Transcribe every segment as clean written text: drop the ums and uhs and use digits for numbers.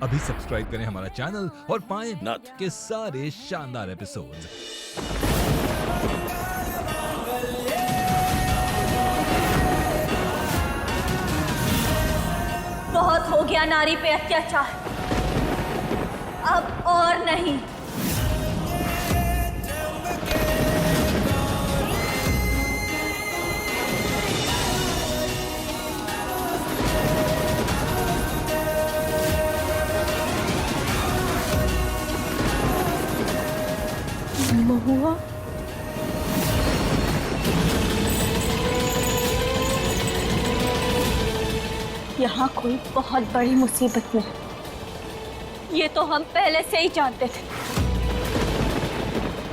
अभी सब्सक्राइब करें हमारा चैनल और पाएं नथ के सारे शानदार एपिसोड्स। बहुत हो गया नारी पे अत्याचार, अब और नहीं। महुआ, यहाँ कोई बहुत बड़ी मुसीबत में है। ये तो हम पहले से ही जानते थे,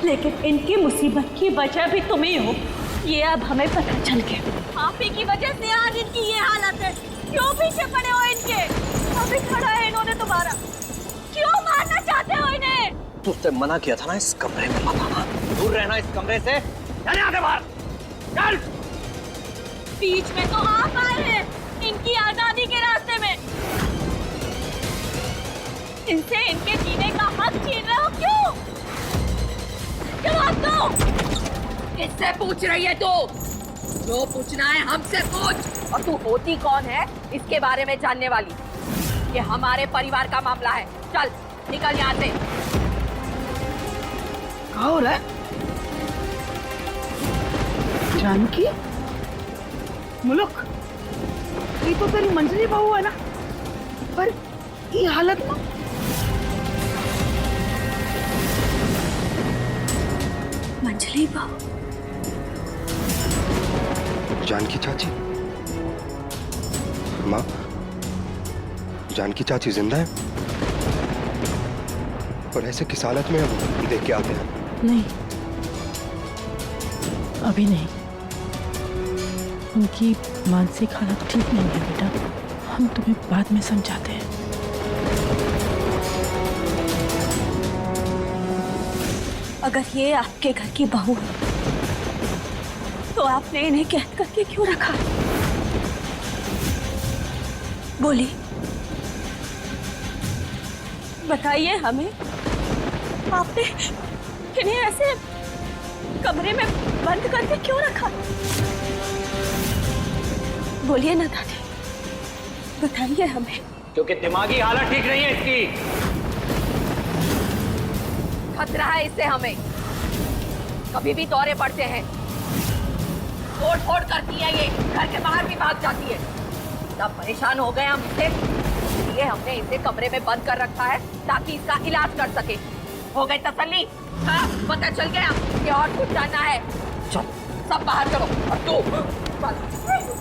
लेकिन इनकी मुसीबत की वजह भी तुम ही हो, ये अब हमें पता चल गया। आप ही की वजह से आज इनकी ये हालत है। क्यों पीछे पड़े हो इनके? अभी खड़ा है इन्होंने तुम्हारा, क्यों मारना चाहते हो इन्हें? तुझसे मना किया था ना इस कमरे में मत आना, दूर रहना इस कमरे से। चल आगे बाहर, चल। बीच में तो आप आए हैं इनकी आजादी के रास्ते में। इनसे इनके जीने का हक छीन रहे हो क्यों? जवाब दो। किससे पूछ रही है तू? जो पूछना है हमसे पूछ। और तू होती कौन है इसके बारे में जानने वाली? ये हमारे परिवार का मामला है। चल निकल यहाँ से। क्या हो रहा है? जानकी, मुलुक, ये तो तेरी मंजरी बहू है ना, पर ये हालत में। मंजली बहू, जानकी चाची, माँ, जानकी चाची जिंदा है? और ऐसे किस हालत में हम देख के आते हैं? नहीं, अभी नहीं। उनकी मानसिक हालत ठीक नहीं है बेटा, हम तुम्हें बाद में समझाते हैं। अगर ये आपके घर की बहू है तो आपने इन्हें कैद करके क्यों रखा? बोलिए, बताइए हमें, आपने इन्हें ऐसे कमरे में बंद करके क्यों रखा? बोलिए ना दादी, बताइए हमें। क्योंकि दिमागी हालत ठीक नहीं है इसकी। खतरा है इससे हमें, कभी भी दौरे पड़ते हैं। तोड़ फोड़ करती है ये, घर के बाहर भी भाग जाती है। तब परेशान हो गए हम इससे, इसलिए हमने इसे कमरे में बंद कर रखा है ताकि इसका इलाज कर सके। हो गई तसल्ली? हाँ, पता चल गया कि और कुछ जानना है। चल सब बाहर चलो। और तू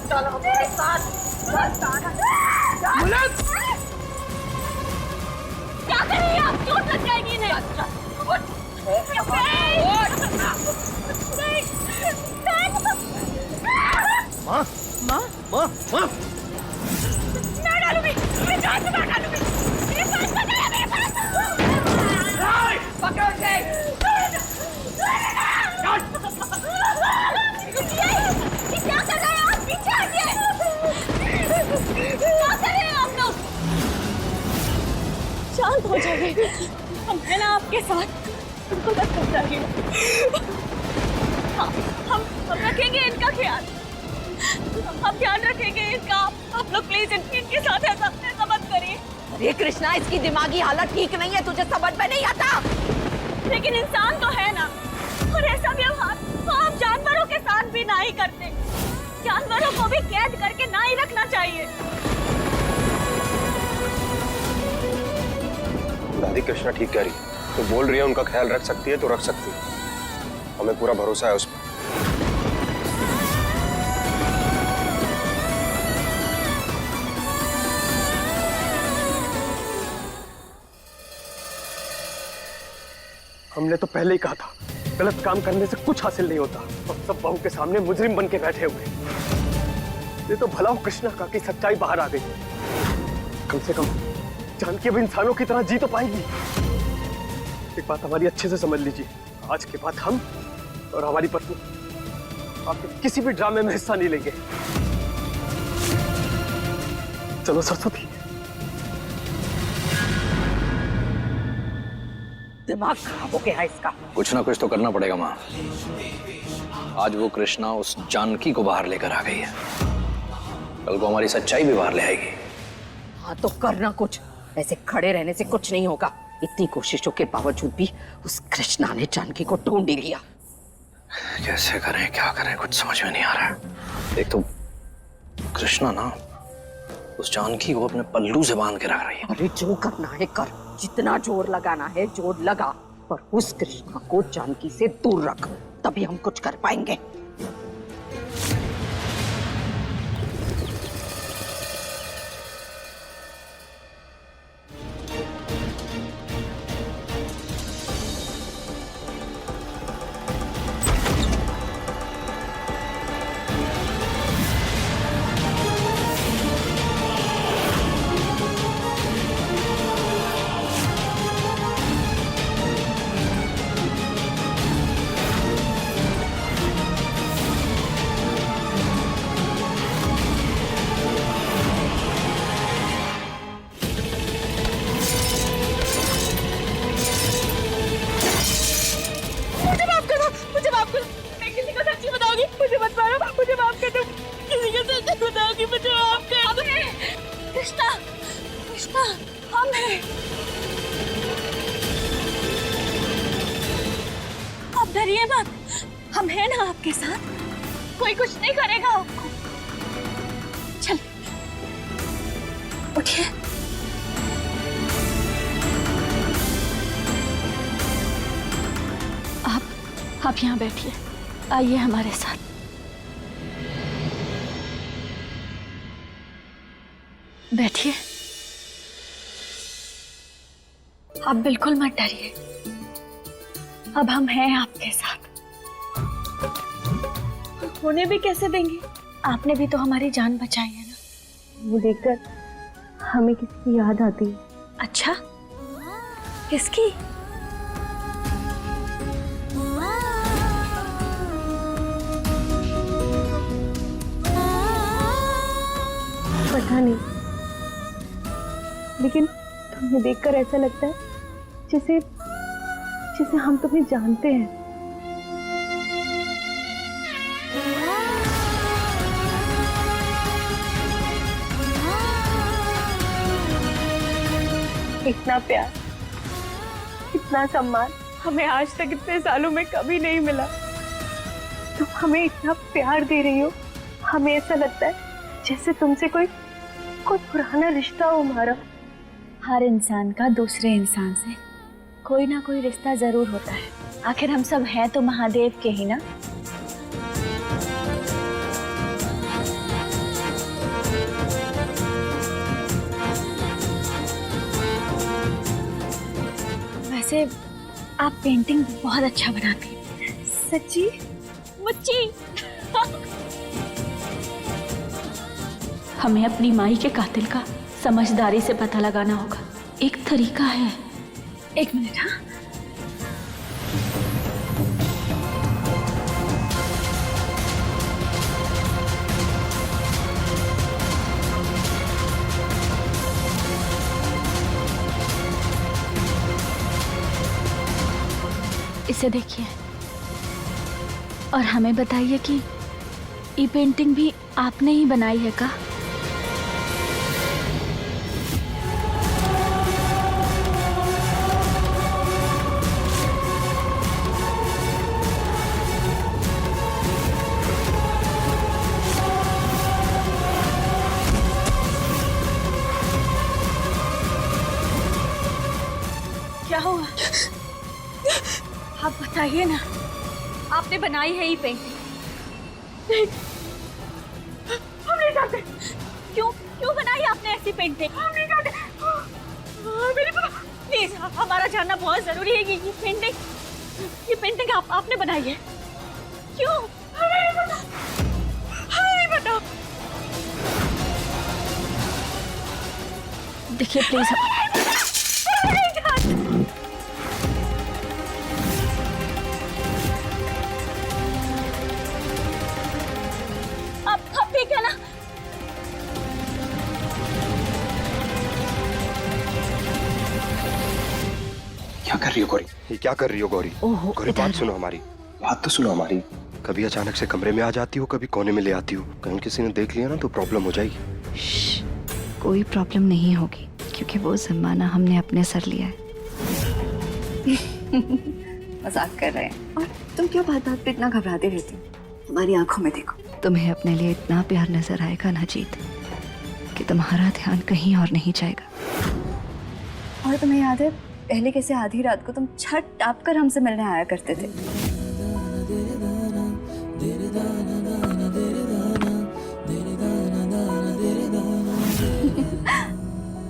चल हमारे साथ। क्या कर रही हैं आप? चोट लग जाएगी इन्हें। माँ, माँ, माँ, माँ। मैं डालूंगी, मैं जान से मार डालूंगी। मेरे पास पकड़ो, मेरे पास पकड़ो इसे। ये क्या कर रहे हैं आप? पीछे हटिए। क्या कर रहे हैं आप लोग? शांत हो जाइए, हम है ना आपके साथ। उनको मत समझाइए। हम रखेंगे इनका ख्याल, हम ध्यान रखेंगे इनका। आप लोग प्लीज इनके साथ ऐसा मत करिए। अरे कृष्णा, इसकी दिमागी हालत ठीक नहीं है, तुझे समझ में नहीं आता? लेकिन इंसान तो है ना, और ऐसा व्यवहार तो आप जानवरों के साथ भी ना ही करते। जानवरों को भी कैद करके ना ही रखना चाहिए। दादी कृष्णा ठीक कह रही है, तो बोल रही है उनका ख्याल रख सकती है तो रख सकती है, हमें पूरा भरोसा है उस पर। हमने तो पहले ही कहा था, गलत काम करने से कुछ हासिल नहीं होता। अब सब बहू के सामने मुजरिम बन के बैठे हुए। ये तो भला हो कृष्णा का कि सच्चाई बाहर आ गई। कम से कम जानकी अब इंसानों की तरह जी तो पाएगी। एक बात हमारी अच्छे से समझ लीजिए, आज के बाद हम और हमारी पत्नी आपके किसी भी ड्रामे में हिस्सा नहीं लेंगे। चलो सरस्वती। दिमाग खराब हो गया है इसका। कुछ ना कुछ तो करना पड़ेगा माँ। आज वो कृष्णा उस जानकी को बाहर लेकर आ गई है, कल को हमारी सच्चाई भी बाहर ले आएगी। हाँ तो करना कुछ, ऐसे खड़े रहने से कुछ नहीं होगा। इतनी कोशिशों के बावजूद भी उस कृष्णा ने जानकी को ढूंढ ही लिया। कैसे करें, क्या करें, कुछ समझ में नहीं आ रहा है। एक तो कृष्णा ना उस जानकी को अपने पल्लू से बांध के रख रही है। अरे जो करना है कर, जितना जोर लगाना है जोर लगा, पर उस कृष्णा को जानकी से दूर रख, तभी हम कुछ कर पाएंगे। कृष्णा, कृष्णा, हम हैं। आप डरिए मत, हम हैं ना आपके साथ, कोई कुछ नहीं करेगा आपको। चल उठिए। आप यहाँ बैठिए, आइए हमारे साथ। बैठिए। आप बिल्कुल मत डरिए, अब हम हैं आपके साथ। होने भी कैसे देंगे, आपने भी तो हमारी जान बचाई है ना। वो देखकर हमें किसकी याद आती है। अच्छा, किसकी? पता नहीं, लेकिन तुम्हें देखकर ऐसा लगता है जैसे जैसे हम तुम्हें जानते हैं। इतना प्यार, इतना सम्मान हमें आज तक इतने सालों में कभी नहीं मिला। तुम हमें इतना प्यार दे रही हो, हमें ऐसा लगता है जैसे तुमसे कोई पुराना रिश्ता हो हमारा। हर इंसान का दूसरे इंसान से कोई ना कोई रिश्ता जरूर होता है, आखिर हम सब हैं तो महादेव के ही ना। वैसे आप पेंटिंग बहुत अच्छा बनाती हैं। सच्ची? मुच्ची? हमें अपनी माई के कातिल का समझदारी से पता लगाना होगा। एक तरीका है। एक मिनट। हाँ, इसे देखिए और हमें बताइए कि ये पेंटिंग भी आपने ही बनाई है का? क्या हुआ? आप बताइए ना, आपने बनाई है ये पेंटिंग? नहीं, हम नहीं जानते। क्यों क्यों बनाई आपने ऐसी पेंटिंग? हम नहीं जानते। मेरे पास प्लीज, हमारा जानना बहुत जरूरी है। ये पेंटिंग आपने बनाई है? क्यों? हमें नहीं पता, हमें नहीं पता। देखिए प्लीज, आप ठीक है ना? क्या कर रही हो गौरी? ये क्या कर रही हो गौरी? ओहो, गौरी बात सुनो हमारी, बात तो सुनो हमारी। कभी अचानक से कमरे में आ जाती हो, कभी कोने में ले आती हो। कहीं किसी ने देख लिया ना तो प्रॉब्लम हो जाएगी। श्श, कोई प्रॉब्लम नहीं होगी क्योंकि वो जिम्माना हमने अपने सर लिया है। मजाक कर रहे हैं। और तुम क्यों बात बात पे इतना घबराते रहती हो? हमारी आंखों में देखो। तुम्हें अपने लिए इतना प्यार नजर आएगा ना जीत कि तुम्हारा ध्यान कहीं और नहीं जाएगा। और तुम्हें याद है पहले कैसे आधी रात को तुम छत टाप कर हमसे मिलने आया करते थे?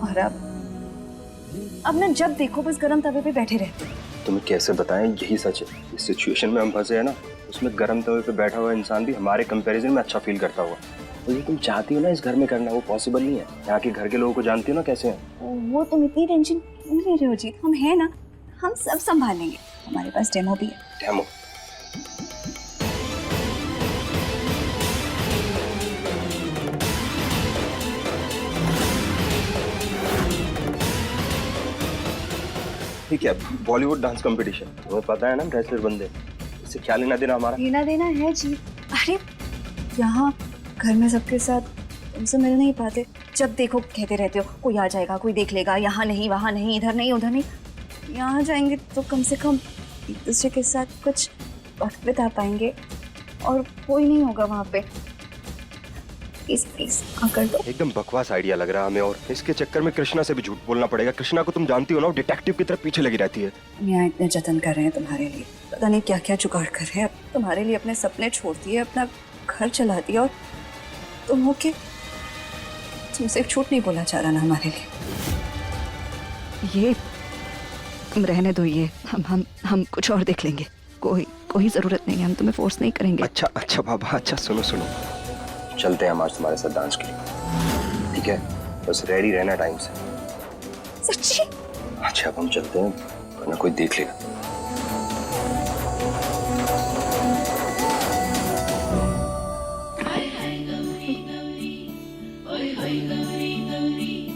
और अब ना जब देखो बस गरम तवे पे बैठे रहते हो। तुम्हें कैसे बताएं, यही सच है। इस सिचुएशन में हम फंसे हैं ना, उसमें गर्म तवे पे बैठा हुआ इंसान भी हमारे कंपैरिजन में अच्छा फील करता हुआ। और ये तुम चाहती हो ना इस घर में करना, वो पॉसिबल नहीं है। यहाँ के घर के लोगों को जानती हो ना कैसे हैं। वो तुम इतनी टेंशन क्यों ले रहे हो जीत? हम हैं ना, हम सब संभाल लेंगे। हमारे पास डेमो भी है। डेमो? ठीक है, बॉलीवुड डांस कंपटीशन, तुम्हें पता है ना रेसलर बंदे, इससे क्या लेना देना हमारा? लेना देना है जी। अरे यहाँ घर में सबके साथ तुमसे मिल नहीं पाते। जब देखो कहते रहते हो कोई आ जाएगा, कोई देख लेगा, यहाँ नहीं वहाँ नहीं, इधर नहीं उधर नहीं। यहाँ जाएंगे तो कम से कम एक दूसरे के साथ कुछ वक्त बिता पाएंगे और कोई नहीं होगा वहाँ पे। प्लीज प्लीज कर दो। एकदम बकवास आइडिया लग रहा है हमें, और इसके चक्कर में कृष्णा से भी झूठ बोलना पड़ेगा। कृष्णा को तुम जानती हो ना, वो डिटेक्टिव की तरह पीछे लगी रहती है। हम यहाँ इतने जतन कर रहे हैं तुम्हारे लिए, पता नहीं क्या क्या जुगाड़ कर रहे हैं। तुम्हारे लिए अपने सपने छोड़ दिए, अपना घर चला दिया, और तुम हो के तुमसे एक झूठ नहीं बोला जा रहा ना हमारे लिए। ये तुम रहने दो, ये हम कुछ और देख लेंगे। कोई जरूरत नहीं है, हम तुम्हें फोर्स नहीं करेंगे। अच्छा बाबा, अच्छा सुनो, चलते हैं हम आज तुम्हारे साथ डांस के लिए, ठीक है? बस रेडी रहना टाइम से। सच्ची? अच्छा अब हम चलते हैं, वरना कोई देख लेगा।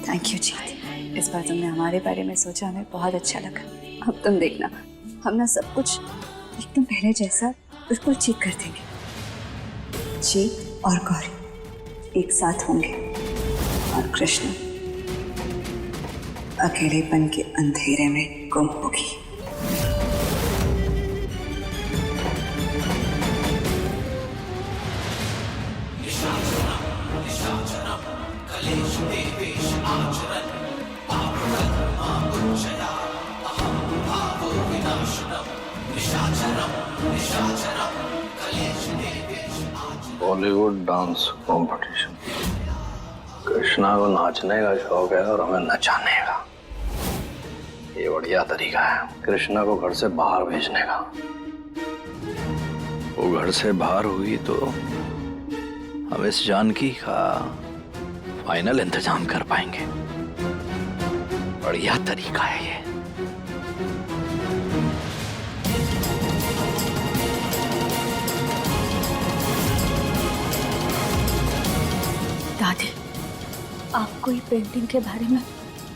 थैंक यू जीत, इस बार तुमने हमारे बारे में सोचा, हमें बहुत अच्छा लगा। अब तुम देखना, हम ना सब कुछ एकदम पहले जैसा बिल्कुल ठीक कर देंगे। जीत और गौरी एक साथ होंगे और कृष्ण अकेलेपन के अंधेरे में गुम होगी। Bollywood dance competition. कृष्णा को नाचने का शौक है और हमें नचाने का। ये बढ़िया तरीका है कृष्णा को घर से बाहर भेजने का। वो घर से बाहर हुई तो हम इस जानकी का फाइनल इंतजाम कर पाएंगे। बढ़िया तरीका है ये। दादी, आपको ये पेंटिंग के बारे में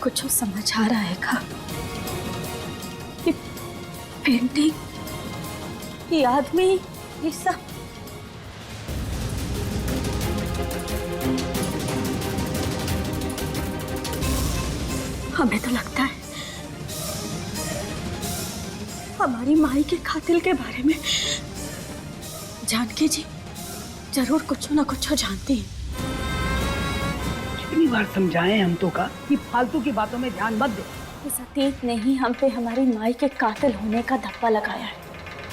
कुछ समझ आ रहा है क्या? ये पेंटिंग, ये आदमी, ये सब हमें तो लगता है हमारी माई के कातिल के बारे में जानकी जी जरूर कुछ ना कुछ जानती है। कितनी बार समझाएं हम तो का कि फालतू की बातों में ध्यान मत दे। इस अतीत ने ही हम पे हमारी माई के कातिल होने का धब्बा लगाया है।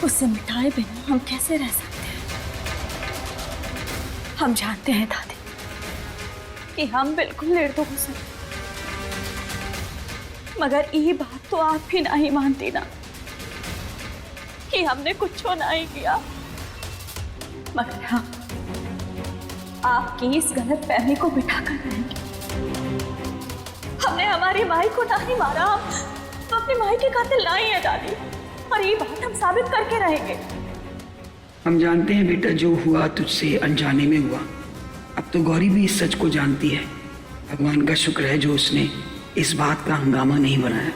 उसे मिटाए बिना हम कैसे रह सकते हैं? हम जानते हैं दादी कि हम बिल्कुल निर्दोष हो सकते, मगर ये बात तो आप भी नहीं मानती ना कि हमने कुछ नहीं किया। मगर हाँ, आपकी इस गलत फहमी को बिठाकर रहेंगे। हमने हमारी माई को नहीं मारा, हम अपनी माई के कातिल नहीं है दादी, और ये बात हम साबित करके रहेंगे। हम जानते हैं बेटा, जो हुआ तुझसे अनजाने में हुआ। अब तो गौरी भी इस सच को जानती है। भगवान का शुक्र है जो उसने इस बात का हंगामा नहीं बनाया।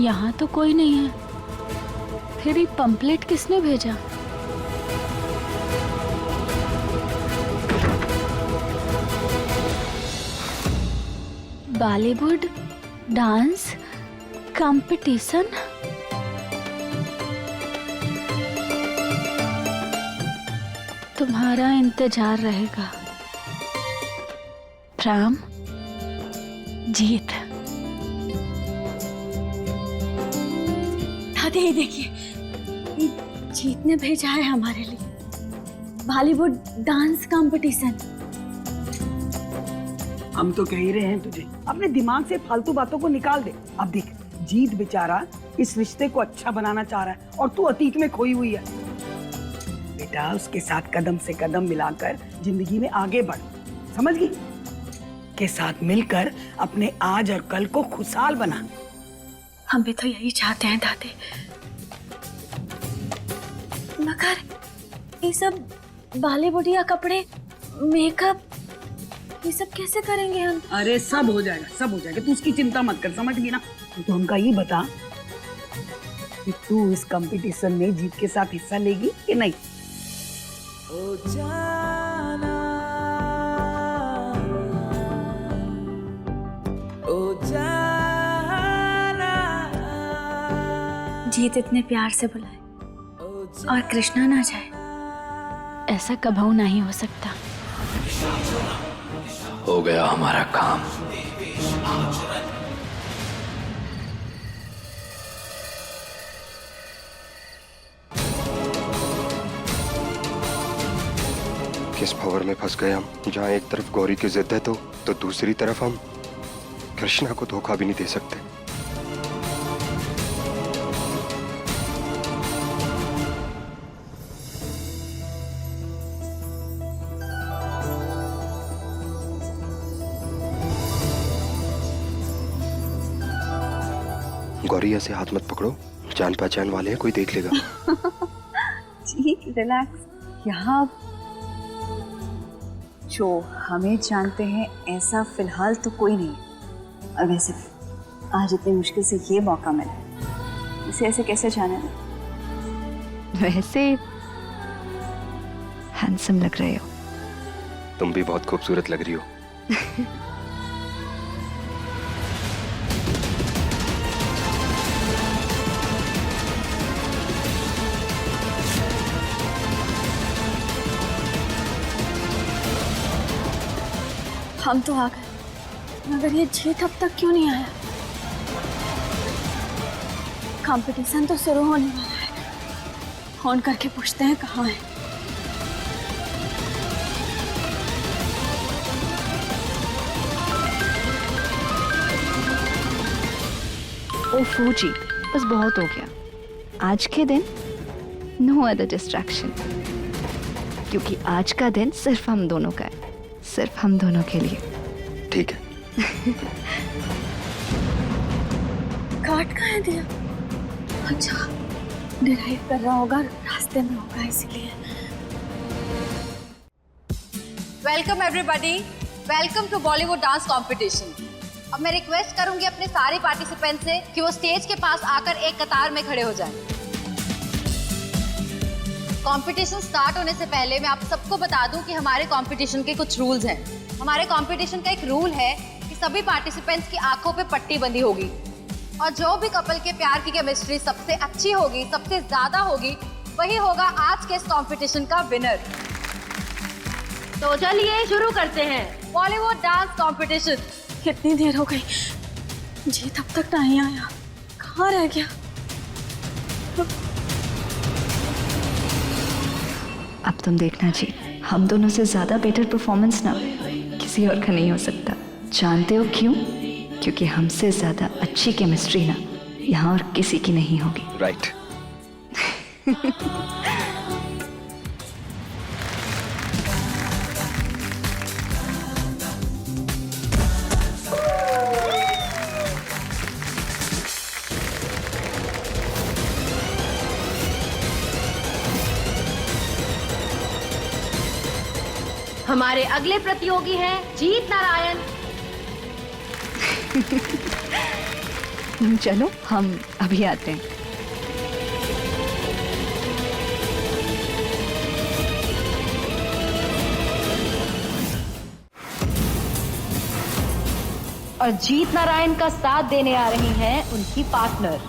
यहाँ तो कोई नहीं है, फिर ये पंपलेट किसने भेजा? Bollywood dance competition? तुम्हारा इंतजार रहेगा राम। जीत। दादी ये देखिए, ये जीत ने भेजा है हमारे लिए बॉलीवुड डांस कंपटीशन। हम तो कह ही रहे हैं तुझे, अपने दिमाग से फालतू बातों को निकाल दे। अब देख, जीत बेचारा इस रिश्ते को अच्छा बनाना चाह रहा है और तू अतीत में खोई हुई है। बेटा उसके साथ कदम से कदम मिलाकर जिंदगी में आगे बढ़, समझ गई? के साथ मिलकर अपने आज और कल को खुशहाल बना। हम भी तो यही चाहते हैं दादी, मगर ये सब बॉलीवुड कपड़े, मेकअप, ये सब कैसे करेंगे हम? अरे सब हो जाएगा, सब हो जाएगा, तू उसकी चिंता मत कर, समझ गई ना? तो हमका ये बता कि तू इस कंपटीशन में जीत के साथ हिस्सा लेगी कि नहीं? जीत इतने प्यार से बुलाए और कृष्णा ना जाए, ऐसा कभी नहीं हो सकता। हो गया हमारा काम। किस भंवर में फंस गए हम, जहाँ एक तरफ गौरी की जिद है तो दूसरी तरफ हम कृष्णा को धोखा भी नहीं दे सकते। गौरी ऐसे हाथ मत पकड़ो, जान पहचान वाले हैं, कोई देख लेगा। जी रिलैक्स। यहाँ जो हमें जानते हैं ऐसा फिलहाल तो कोई नहीं है। और वैसे आज इतनी मुश्किल से ये मौका मिला, इसे ऐसे कैसे जाने दें? वैसे हैंडसम लग रहे हो। तुम भी बहुत खूबसूरत लग रही हो। हम तो आ गए, मगर ये जीत अब तक क्यों नहीं आया? कंपटीशन तो शुरू होने वाला है, फोन करके पूछते हैं कहाँ है। ओफो जी, बस बहुत हो गया। आज के दिन नो अदर डिस्ट्रैक्शन, क्योंकि आज का दिन सिर्फ हम दोनों का है, सिर्फ हम दोनों के लिए। ठीक है। काट कहाँ दिया? अच्छा, ड्राइव कर रहा होगा, रास्ते में होगा इसलिए। Welcome everybody, welcome to Bollywood dance competition. अब मैं रिक्वेस्ट करूंगी अपने सारे पार्टिसिपेंट से कि वो स्टेज के पास आकर एक कतार में खड़े हो जाएं। कंपटीशन स्टार्ट होने से पहले मैं आप सबको बता दूं कि हमारे कंपटीशन के कुछ रूल्स हैं। हमारे कंपटीशन का एक रूल है कि सभी पार्टिसिपेंट्स की आंखों पे पट्टी बंधी होगी और जो भी कपल के प्यार की केमिस्ट्री सबसे अच्छी होगी, सबसे ज्यादा होगी, वही होगा आज के इस कंपटीशन का विनर। तो चलिए शुरू करते हैं बॉलीवुड डांस कंपटीशन। कितनी देर हो गई, जीत अब तक नहीं आया, कहाँ रह गया? अब तुम देखना जी, हम दोनों से ज्यादा बेटर परफॉर्मेंस ना किसी और का नहीं हो सकता। जानते हो क्यों? क्योंकि हमसे ज्यादा अच्छी केमिस्ट्री ना यहाँ और किसी की नहीं होगी। राइट। हमारे अगले प्रतियोगी हैं जीत नारायण। चलो हम अभी आते हैं। और जीत नारायण का साथ देने आ रही हैं उनकी पार्टनर।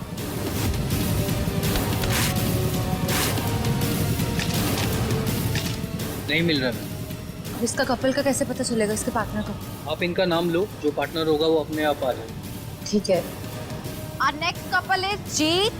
नहीं मिल रहा मैम। इसका कपल का कैसे पता चलेगा इसके पार्टनर को? आप इनका नाम लो, जो पार्टनर होगा वो अपने आप आ जाए। ठीक है। Our next couple is Jeet